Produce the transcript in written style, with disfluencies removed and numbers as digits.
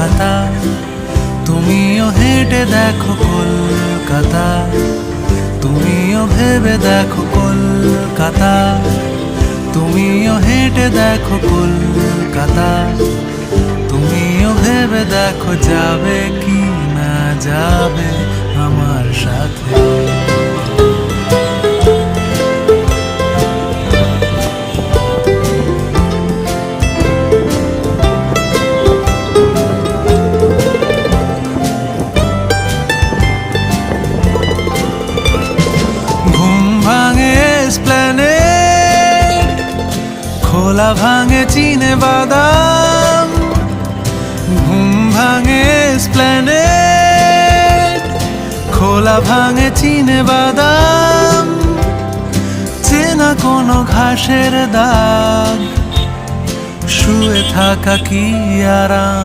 কলকাতা, তুমিও হেঁটে দেখো কলকাতা, তুমিও ভেবে দেখো কলকাতা, তুমিও হেঁটে দেখো কলকাতা, তুমিও ভেবে দেখো যাবে কি না যাবে আমার সাথে। খোলা ভাঙে চিনে বাদাম, ঘুম ভাঙে এসপ্ল্যানেড, খোলা ভাঙে চিনে বাদাম, চেনা কোনো ঘাসের দাগ, শুয়ে থাকা কি আরাম।